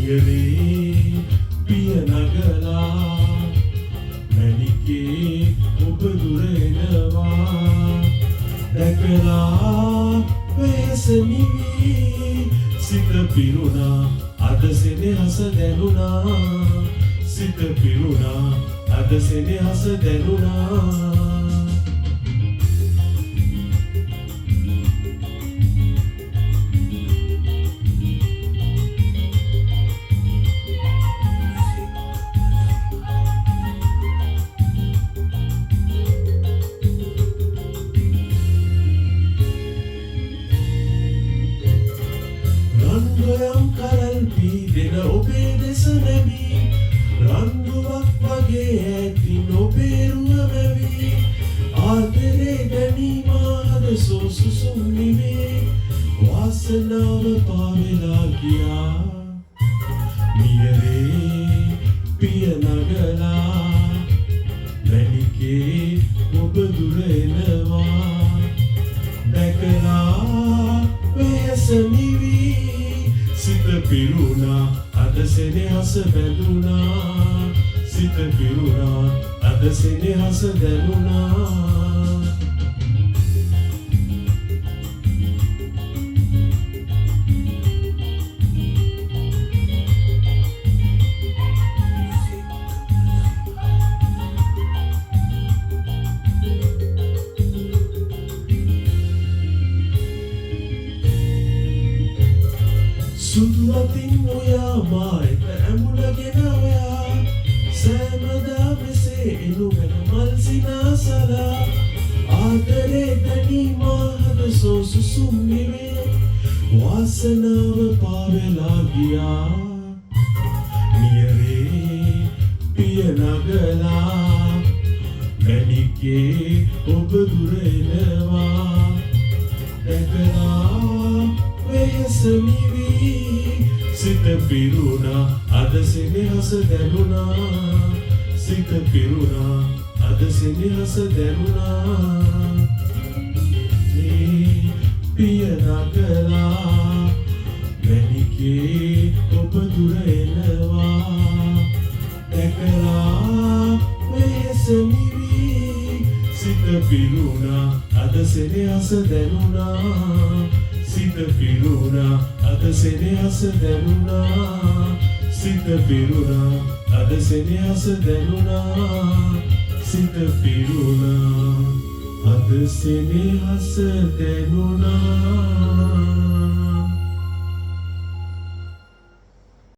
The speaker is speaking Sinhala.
නියරේ පිය නගලා මැණිකේ ඔබ දුර එනවා දැකලා වෙහස නිවි සිත පිරුණා අද සෙනෙහස දැනුණා සිත පිරුණා අද සෙනෙහස දැනුණා රන්ගොයම් කරල් පීදෙන ඔබේ දෙස නැමී රන්ගුවක් වගේ ඇතින් ඔබේ රුව මැවී ආදරේ දැනීමා හද සෝසුසුම් නිවේ වාසනාව පාවෙලා ගියා නියරේ පිය නගලා මැණිකේ ඔබ දුර එනවා දැකලා වෙහස නිවි සිත පිරුණා අද සෙනෙහස බැඳුණා සිත පිරුණා අද සෙනෙහස දැනුණා සුදු අතින් ඔයා මායක ඇමුණගෙන ඔයා සෑමදා මෙසේ එනුගෙන මල් සිනාසලා ආදරේ දැනීමා හද සෝසුසුම් නිවේ වාසනාව පාවෙලා ගියා නියරේ පිය නගලා මැණිකේ ඔබ දුර එනවා දැකලා වෙහස නිවි සිත පිරුණා අද සෙනෙහස දැනුණා සිත පිරුණා අද සෙනෙහස දැනුණා පිය නගලා මැණිකේ ඔබ දුර එනවා දැකලා වෙහස නිවි සිත පිරුණා අද සෙනෙහස දැනුණා සිත පිරුණා අද සෙනෙහස දැනුණා සිත පිරුණා අද සෙනෙහස දැනුණා සිත පිරුණා අද සෙනෙහස දැනුණා